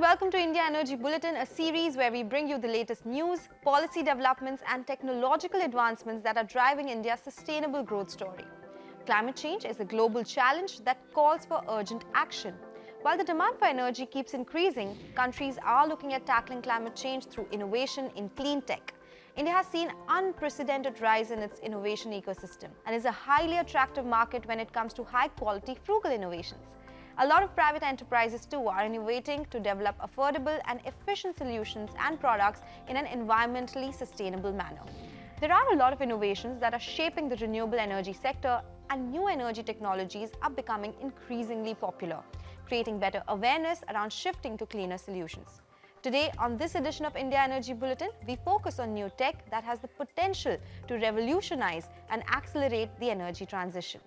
welcome to India Energy Bulletin, a series where we bring you the latest news, policy developments and technological advancements that are driving India's sustainable growth story. Climate change is a global challenge that calls for urgent action. While the demand for energy keeps increasing, countries are looking at tackling climate change through innovation in clean tech. India has seen unprecedented rise in its innovation ecosystem and is a highly attractive market when it comes to high-quality, frugal innovations. A lot of private enterprises too are innovating to develop affordable and efficient solutions and products in an environmentally sustainable manner. There are a lot of innovations that are shaping the renewable energy sector, and new energy technologies are becoming increasingly popular, creating better awareness around shifting to cleaner solutions. Today, on this edition of India Energy Bulletin, we focus on new tech that has the potential to revolutionize and accelerate the energy transition.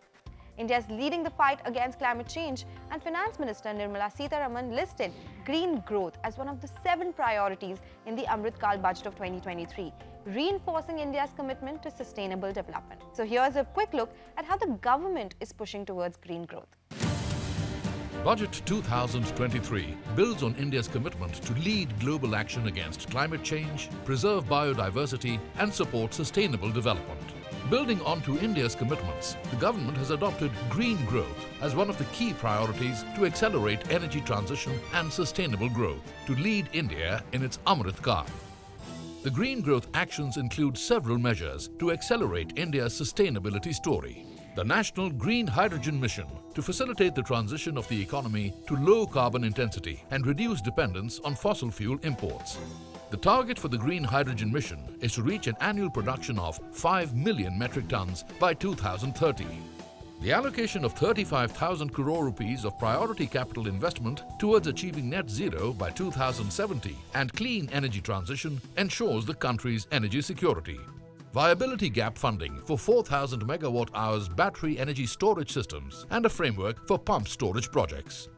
India is leading the fight against climate change, and Finance Minister Nirmala Sitharaman listed green growth as one of the 7 priorities in the Amrit Kal budget of 2023, reinforcing India's commitment to sustainable development. So here's a quick look at how the government is pushing towards green growth. Budget 2023 builds on India's commitment to lead global action against climate change, preserve biodiversity and support sustainable development. Building on to India's commitments, the government has adopted green growth as one of the key priorities to accelerate energy transition and sustainable growth to lead India in its Amrit Kal. The green growth actions include several measures to accelerate India's sustainability story. The National Green Hydrogen Mission to facilitate the transition of the economy to low carbon intensity and reduce dependence on fossil fuel imports. The target for the Green Hydrogen Mission is to reach an annual production of 5 million metric tons by 2030. The allocation of 35,000 crore rupees of priority capital investment towards achieving net zero by 2070 and clean energy transition ensures the country's energy security. Viability gap funding for 4,000 megawatt-hours battery energy storage systems and a framework for pump storage projects.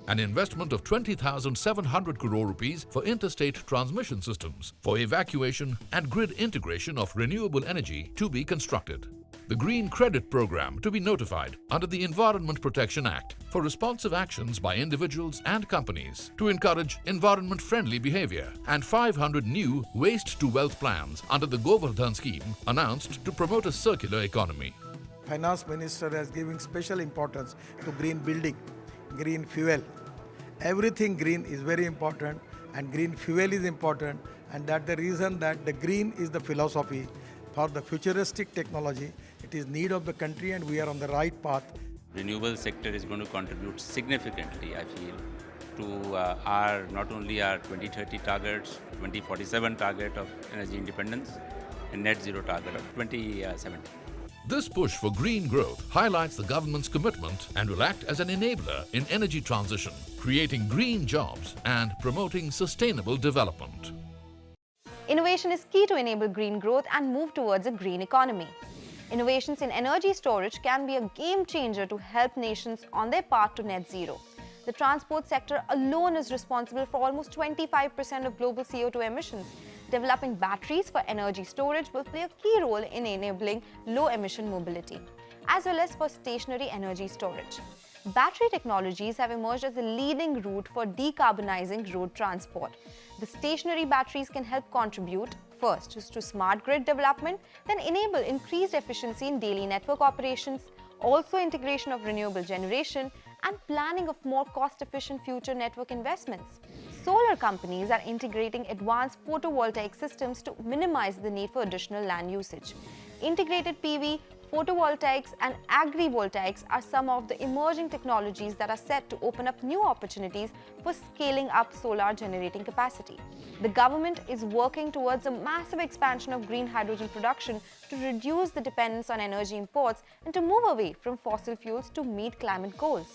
An investment of 20,700 crore rupees for interstate transmission systems for evacuation and grid integration of renewable energy to be constructed. The Green Credit Program to be notified under the Environment Protection Act for responsive actions by individuals and companies to encourage environment-friendly behavior, and 500 new waste-to-wealth plans under the Govardhan scheme announced to promote a circular economy. Finance Minister has given special importance to green building, green fuel. Everything green is very important, and green fuel is important, and that's the reason that the green is the philosophy for the futuristic technology. It is need of the country and we are on the right path. Renewable sector is going to contribute significantly, I feel, to our not only our 2030 targets, 2047 target of energy independence and net zero target of 2070. This push for green growth highlights the government's commitment and will act as an enabler in energy transition, creating green jobs and promoting sustainable development. Innovation is key to enable green growth and move towards a green economy. Innovations in energy storage can be a game changer to help nations on their path to net zero. The transport sector alone is responsible for almost 25% of global CO2 emissions. Developing batteries for energy storage will play a key role in enabling low-emission mobility, as well as for stationary energy storage. Battery technologies have emerged as a leading route for decarbonizing road transport. The stationary batteries can help contribute first to smart grid development, then enable increased efficiency in daily network operations, also integration of renewable generation, and planning of more cost-efficient future network investments. Solar companies are integrating advanced photovoltaic systems to minimize the need for additional land usage. Integrated PV, photovoltaics and agrivoltaics are some of the emerging technologies that are set to open up new opportunities for scaling up solar generating capacity. The government is working towards a massive expansion of green hydrogen production to reduce the dependence on energy imports and to move away from fossil fuels to meet climate goals.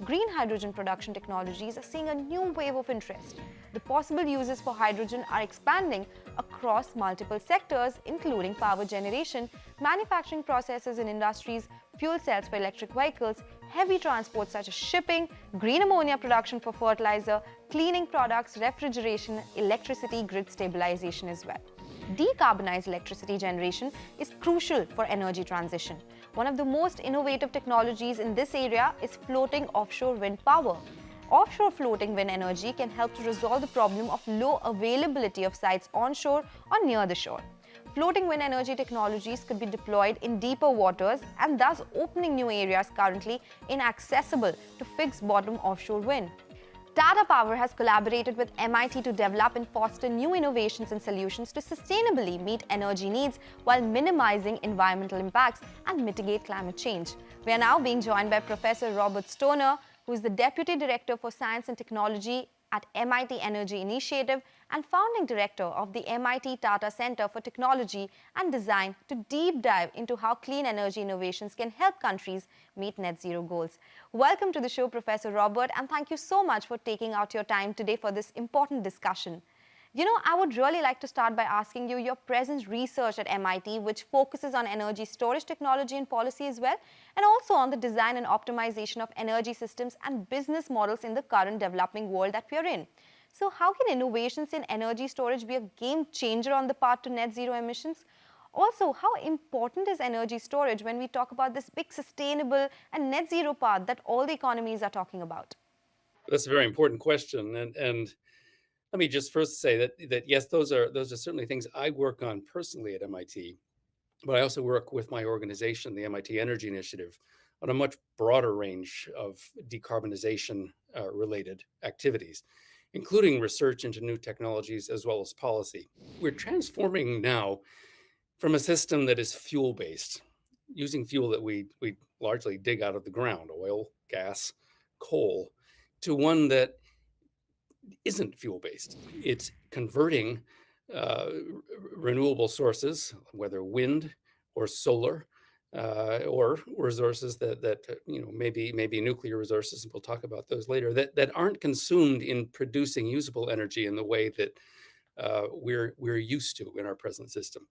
Green hydrogen production technologies are seeing a new wave of interest. The possible uses for hydrogen are expanding across multiple sectors, including power generation, manufacturing processes in industries, fuel cells for electric vehicles, heavy transport such as shipping, green ammonia production for fertilizer, cleaning products, refrigeration, electricity, grid stabilization as well. Decarbonized electricity generation is crucial for energy transition. One of the most innovative technologies in this area is floating offshore wind power. Offshore floating wind energy can help to resolve the problem of low availability of sites onshore or near the shore. Floating wind energy technologies could be deployed in deeper waters and thus opening new areas currently inaccessible to fixed bottom offshore wind. Tata Power has collaborated with MIT to develop and foster new innovations and solutions to sustainably meet energy needs while minimizing environmental impacts and mitigate climate change. We are now being joined by Professor Robert Stoner, who is the Deputy Director for Science and Technology at MIT Energy Initiative and founding director of the MIT Tata Center for Technology and Design, to deep dive into how clean energy innovations can help countries meet net zero goals. Welcome to the show, Professor Robert, and thank you so much for taking out your time today for this important discussion. I would really like to start by asking you your present research at MIT, which focuses on energy storage technology and policy as well, and also on the design and optimization of energy systems and business models in the current developing world that we are in. So how can innovations in energy storage be a game changer on the path to net zero emissions? Also, how important is energy storage when we talk about this big sustainable and net zero path that all the economies are talking about? That's a very important question, and let me just first say that yes, those are certainly things I work on personally at MIT, but I also work with my organization, the MIT Energy Initiative, on a much broader range of decarbonization related activities, including research into new technologies as well as policy. We're transforming now from a system that is fuel based, using fuel that we largely dig out of the ground, oil, gas, coal, to one that isn't fuel-based. It's converting renewable sources, whether wind or solar, or resources that maybe nuclear resources, and we'll talk about those later, that aren't consumed in producing usable energy in the way that we're used to in our present system.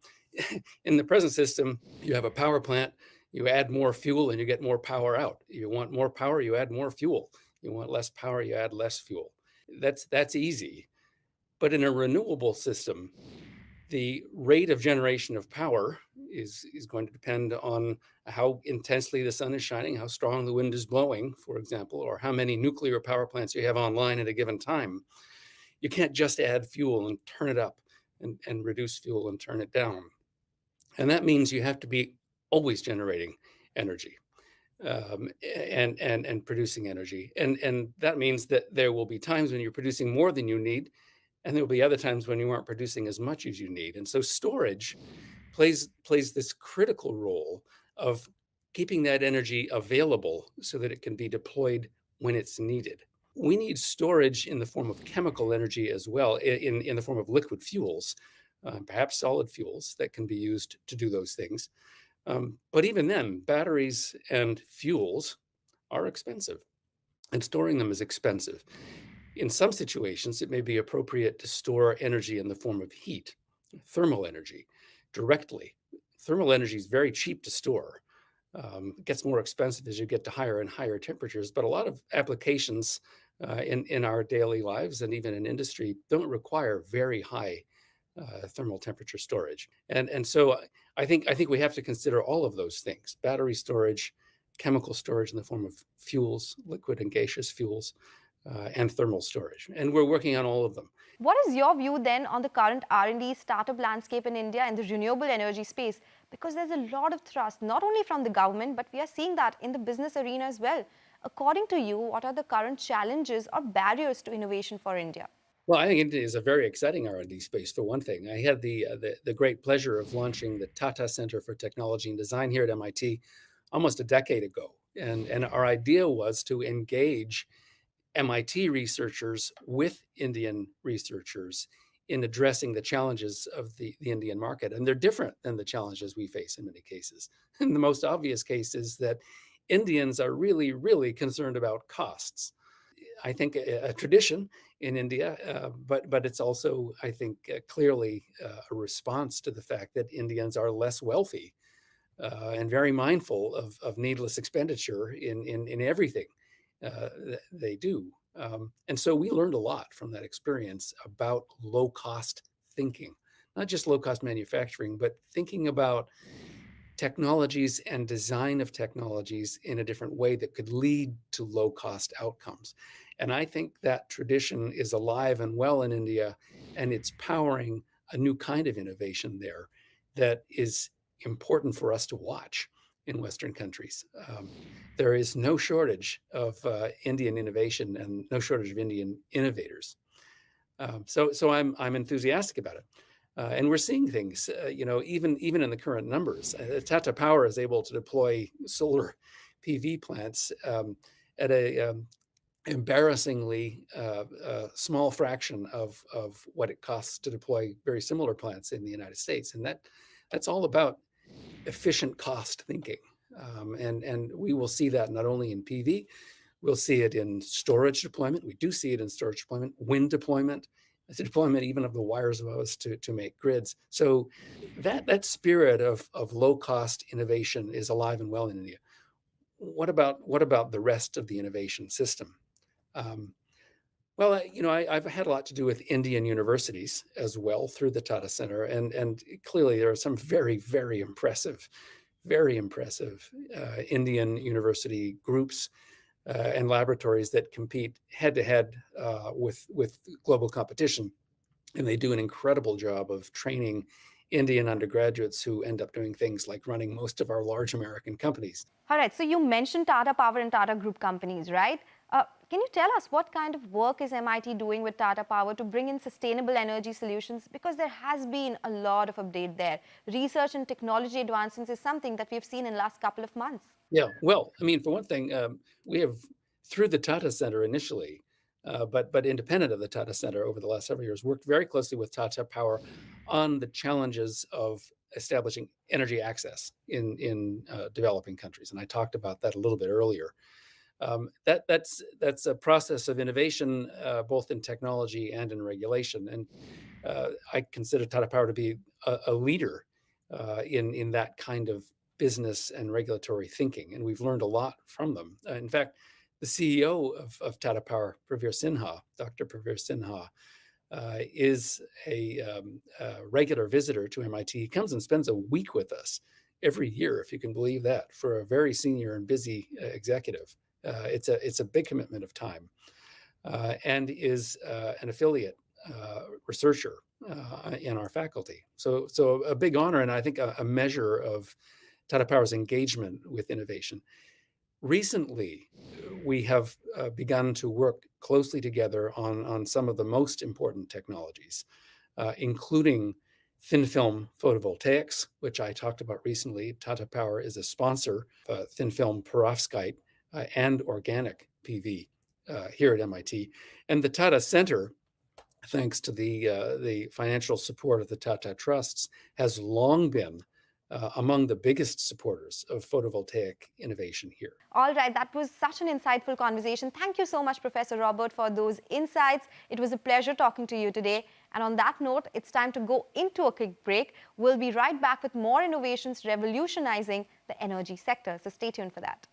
In the present system, you have a power plant, you add more fuel and you get more power out. You want more power, you add more fuel. You want less power, you add less fuel. That's easy. But in a renewable system, the rate of generation of power is going to depend on how intensely the sun is shining, how strong the wind is blowing, for example, or how many nuclear power plants you have online at a given time. You can't just add fuel and turn it up and reduce fuel and turn it down. And that means you have to be always generating energy. And producing energy. And that means that there will be times when you're producing more than you need, and there will be other times when you aren't producing as much as you need. And so storage plays this critical role of keeping that energy available so that it can be deployed when it's needed. We need storage in the form of chemical energy as well, in the form of liquid fuels, perhaps solid fuels that can be used to do those things. But even then, batteries and fuels are expensive, and storing them is expensive. In some situations, it may be appropriate to store energy in the form of heat, thermal energy, directly. Thermal energy is very cheap to store. It gets more expensive as you get to higher and higher temperatures, but a lot of applications in our daily lives and even in industry don't require very high thermal temperature storage. And so I think we have to consider all of those things: battery storage, chemical storage in the form of fuels, liquid and gaseous fuels, and thermal storage. And we're working on all of them. What is your view then on the current R&D startup landscape in India in the renewable energy space? Because there's a lot of thrust, not only from the government, but we are seeing that in the business arena as well. According to you, what are the current challenges or barriers to innovation for India? Well, I think India is a very exciting R&D space, for one thing. I had the great pleasure of launching the Tata Center for Technology and Design here at MIT almost a decade ago. And our idea was to engage MIT researchers with Indian researchers in addressing the challenges of the Indian market. And they're different than the challenges we face in many cases. And the most obvious case is that Indians are really, really concerned about costs. I think a tradition in India, but it's also, I think, clearly a response to the fact that Indians are less wealthy and very mindful of needless expenditure in everything they do. And so we learned a lot from that experience about low-cost thinking, not just low-cost manufacturing, but thinking about technologies and design of technologies in a different way that could lead to low-cost outcomes. And I think that tradition is alive and well in India, and it's powering a new kind of innovation there that is important for us to watch in Western countries. There is no shortage of Indian innovation and no shortage of Indian innovators. So I'm enthusiastic about it. And we're seeing things, even in the current numbers. Tata Power is able to deploy solar PV plants at a embarrassingly small fraction of what it costs to deploy very similar plants in the United States, and that's all about efficient cost thinking. And we will see that not only in PV, we'll see it in storage deployment. We do see it in storage deployment, wind deployment, the deployment even of the wires above us to make grids. So that spirit of low cost innovation is alive and well in India. What about the rest of the innovation system? Well, I've had a lot to do with Indian universities as well through the Tata Center, and clearly there are some very, very impressive Indian university groups and laboratories that compete head to head with global competition, and they do an incredible job of training Indian undergraduates who end up doing things like running most of our large American companies. All right, so you mentioned Tata Power and Tata Group companies, right? Can you tell us what kind of work is MIT doing with Tata Power to bring in sustainable energy solutions? Because there has been a lot of update there. Research and technology advancements is something that we've seen in the last couple of months. Yeah, well, I mean, for one thing, we have, through the Tata Center initially, but independent of the Tata Center over the last several years, worked very closely with Tata Power on the challenges of establishing energy access in developing countries, and I talked about that a little bit earlier. That's a process of innovation, both in technology and in regulation, and I consider Tata Power to be a leader in that kind of business and regulatory thinking, and we've learned a lot from them. In fact, the CEO of Tata Power, Dr. Pravir Sinha, is a regular visitor to MIT. He comes and spends a week with us every year, if you can believe that, for a very senior and busy executive. It's a big commitment of time, and is an affiliate researcher in our faculty. So a big honor, and I think a measure of Tata Power's engagement with innovation. Recently, we have begun to work closely together on some of the most important technologies, including thin film photovoltaics, which I talked about recently. Tata Power is a sponsor of thin film perovskite and organic PV here at MIT. And the Tata Center, thanks to the financial support of the Tata Trusts, has long been among the biggest supporters of photovoltaic innovation here. All right, that was such an insightful conversation. Thank you so much, Professor Robert, for those insights. It was a pleasure talking to you today. And on that note, it's time to go into a quick break. We'll be right back with more innovations revolutionizing the energy sector. So stay tuned for that.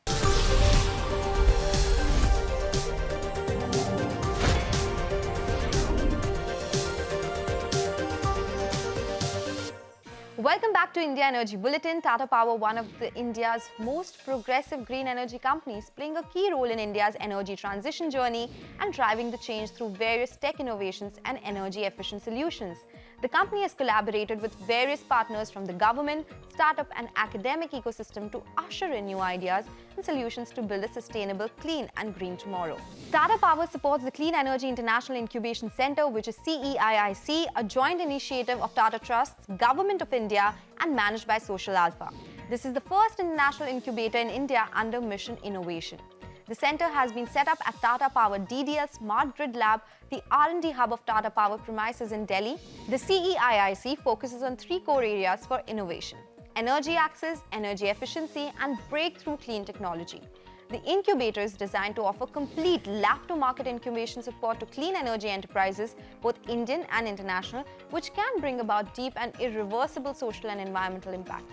Welcome back to India Energy Bulletin. Tata Power, one of India's most progressive green energy companies, playing a key role in India's energy transition journey and driving the change through various tech innovations and energy-efficient solutions. The company has collaborated with various partners from the government, startup and academic ecosystem to usher in new ideas and solutions to build a sustainable, clean and green tomorrow. Tata Power supports the Clean Energy International Incubation Center, which is CEIIC, a joint initiative of Tata Trusts, Government of India and managed by Social Alpha. This is the first international incubator in India under Mission Innovation. The center has been set up at Tata Power DDL Smart Grid Lab, the R&D hub of Tata Power premises in Delhi. The CEIIC focuses on three core areas for innovation: energy access, energy efficiency, and breakthrough clean technology. The incubator is designed to offer complete lab-to-market incubation support to clean energy enterprises, both Indian and international, which can bring about deep and irreversible social and environmental impact.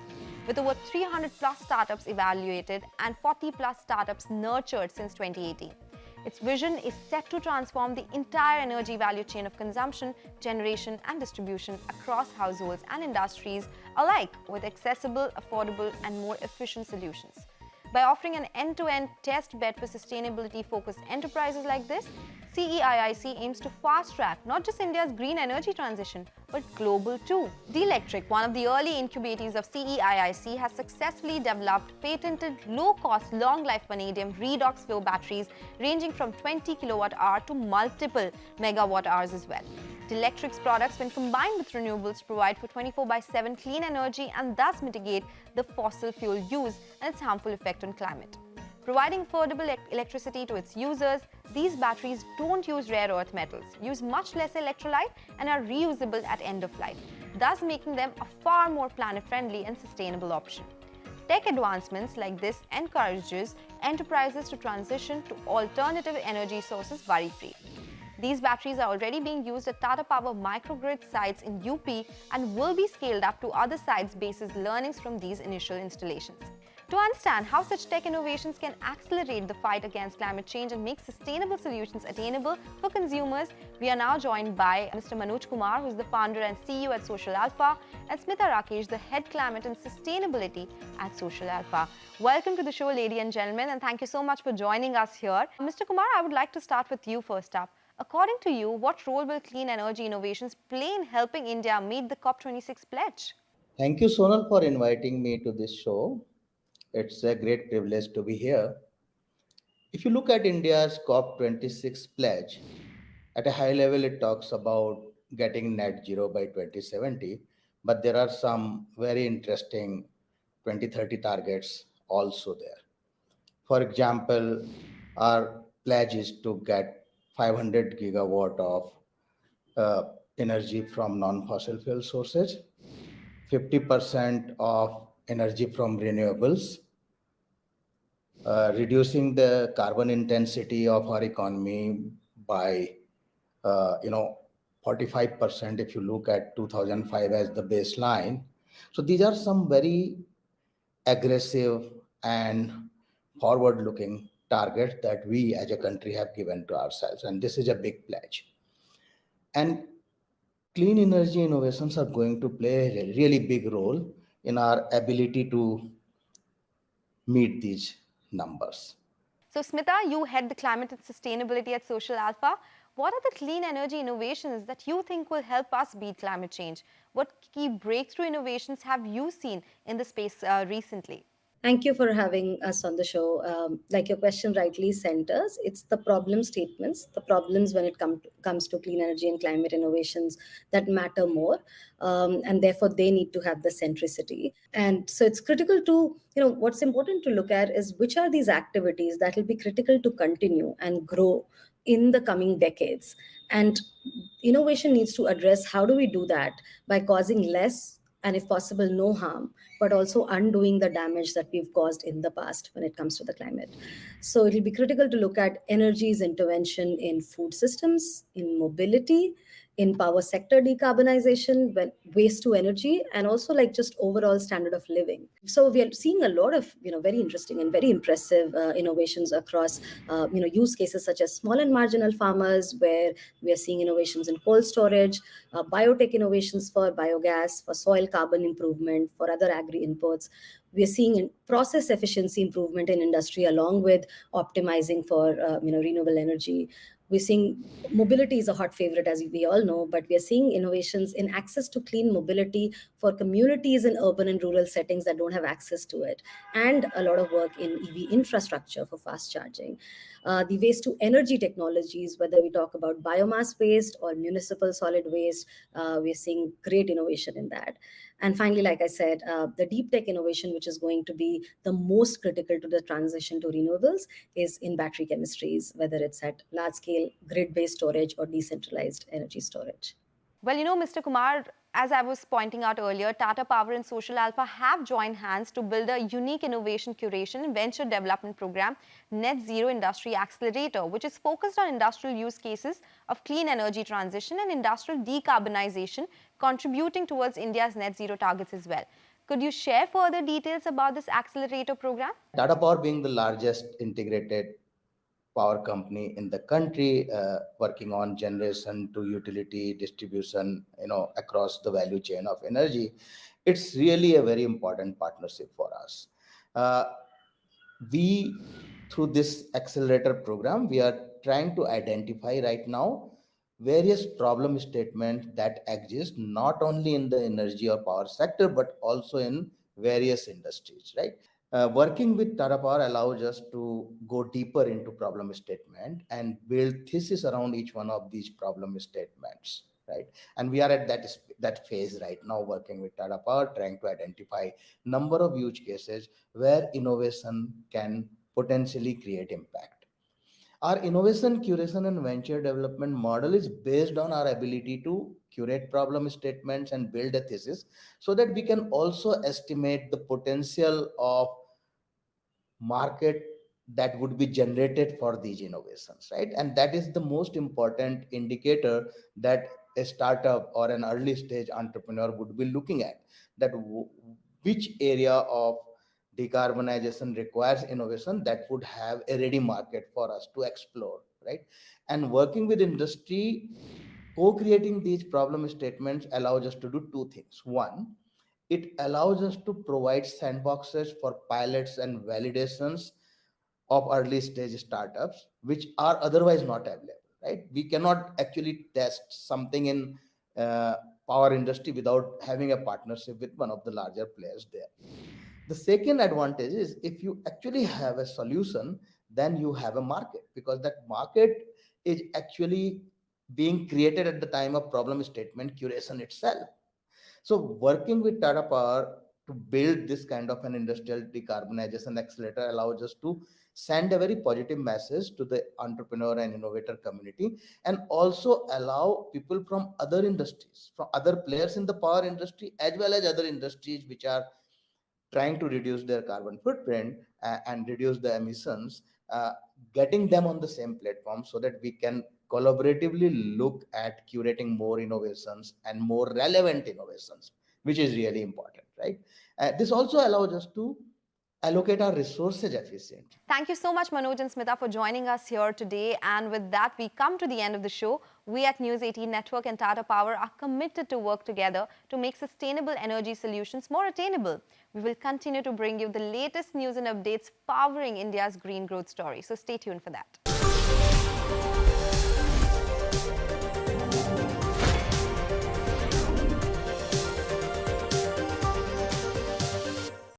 With over 300 plus startups evaluated and 40 plus startups nurtured since 2018. Its vision is set to transform the entire energy value chain of consumption, generation and distribution across households and industries alike with accessible, affordable and more efficient solutions. By offering an end-to-end test bed for sustainability-focused enterprises like this, CEIIC aims to fast-track not just India's green energy transition, but global too. D-Electric, one of the early incubators of CEIIC, has successfully developed patented low-cost, long-life vanadium redox flow batteries ranging from 20 kilowatt-hour to multiple megawatt-hours as well. D-Electric's products, when combined with renewables, provide for 24/7 clean energy and thus mitigate the fossil fuel use and its harmful effect on climate. Providing affordable electricity to its users, these batteries don't use rare earth metals, use much less electrolyte, and are reusable at end of life, thus making them a far more planet-friendly and sustainable option. Tech advancements like this encourages enterprises to transition to alternative energy sources worry-free. These batteries are already being used at Tata Power microgrid sites in UP and will be scaled up to other sites based on learnings from these initial installations. To understand how such tech innovations can accelerate the fight against climate change and make sustainable solutions attainable for consumers, we are now joined by Mr. Manoj Kumar, who is the founder and CEO at Social Alpha, and Smita Rakesh, the head climate and sustainability at Social Alpha. Welcome to the show, ladies and gentlemen, and thank you so much for joining us here. Mr. Kumar, I would like to start with you first up. According to you, what role will clean energy innovations play in helping India meet the COP26 pledge? Thank you, Sonal, for inviting me to this show. It's a great privilege to be here. If you look at India's COP26 pledge, at a high level, it talks about getting net zero by 2070, but there are some very interesting 2030 targets also there. For example, our pledge is to get 500 gigawatt of energy from non-fossil fuel sources, 50% of energy from renewables, reducing the carbon intensity of our economy by 45% if you look at 2005 as the baseline. So these are some very aggressive and forward looking targets that we as a country have given to ourselves, and this is a big pledge. And clean energy innovations are going to play a really big role in our ability to meet these numbers. So, Smita, you head the climate and sustainability at Social Alpha. What are the clean energy innovations that you think will help us beat climate change? What key breakthrough innovations have you seen in the space recently? Thank you for having us on the show. Like your question rightly centers, it's the problem statements, the problems when it comes to clean energy and climate innovations that matter more. And therefore, they need to have the centricity. And so it's critical to, what's important to look at is which are these activities that will be critical to continue and grow in the coming decades. And innovation needs to address how do we do that by causing less and if possible no harm, but also undoing the damage that we've caused in the past when it comes to the climate. So it'll be critical to look at energy's intervention in food systems, in mobility, in power sector decarbonization, waste to energy, and also like just overall standard of living. So we are seeing a lot of very interesting and very impressive innovations across use cases such as small and marginal farmers, where we are seeing innovations in cold storage, biotech innovations for biogas, for soil carbon improvement, for other agri inputs. We are seeing in process efficiency improvement in industry along with optimizing for renewable energy. We're seeing mobility is a hot favorite, as we all know, but we are seeing innovations in access to clean mobility for communities in urban and rural settings that don't have access to it, and a lot of work in EV infrastructure for fast charging. The waste to energy technologies, whether we talk about biomass waste or municipal solid waste, we're seeing great innovation in that. And finally, like I said, the deep tech innovation, which is going to be the most critical to the transition to renewables, is in battery chemistries, whether it's at large scale grid-based storage or decentralized energy storage. Well, Mr. Kumar, as I was pointing out earlier, Tata Power and Social Alpha have joined hands to build a unique innovation curation and venture development program, Net Zero Industry Accelerator, which is focused on industrial use cases of clean energy transition and industrial decarbonization, contributing towards India's net zero targets as well. Could you share further details about this accelerator program? Tata Power being the largest integrated power company in the country, working on generation to utility distribution, across the value chain of energy, it's really a very important partnership for us. We, through this accelerator program, we are trying to identify right now various problem statements that exist not only in the energy or power sector but also in various industries, right? Working with Tata Power allows us to go deeper into problem statement and build thesis around each one of these problem statements, right? And we are at that phase right now, working with Tata Power, trying to identify number of use cases where innovation can potentially create impact. Our innovation, curation, and venture development model is based on our ability to curate problem statements and build a thesis so that we can also estimate the potential of market that would be generated for these innovations, right? And that is the most important indicator that a startup or an early stage entrepreneur would be looking at, that which area of decarbonization requires innovation that would have a ready market for us to explore, right? And working with industry, co-creating these problem statements allows us to do two things. One, it allows us to provide sandboxes for pilots and validations of early stage startups which are otherwise not available, right? We cannot actually test something in uh, power industry without having a partnership with one of the larger players there. The second advantage is if you actually have a solution, then you have a market, because that market is actually being created at the time of problem statement curation itself. So working with Tata Power to build this kind of an industrial decarbonization accelerator allows us to send a very positive message to the entrepreneur and innovator community, and also allow people from other industries, from other players in the power industry, as well as other industries which are trying to reduce their carbon footprint and reduce the emissions, uh, getting them on the same platform so that we can collaboratively look at curating more innovations and more relevant innovations, which is really important, right? This also allows us to allocate our resources efficiently. Thank you so much, Manoj and Smita, for joining us here today. And with that, we come to the end of the show. We at News 18 Network and Tata Power are committed to work together to make sustainable energy solutions more attainable. We will continue to bring you the latest news and updates powering India's green growth story. So stay tuned for that.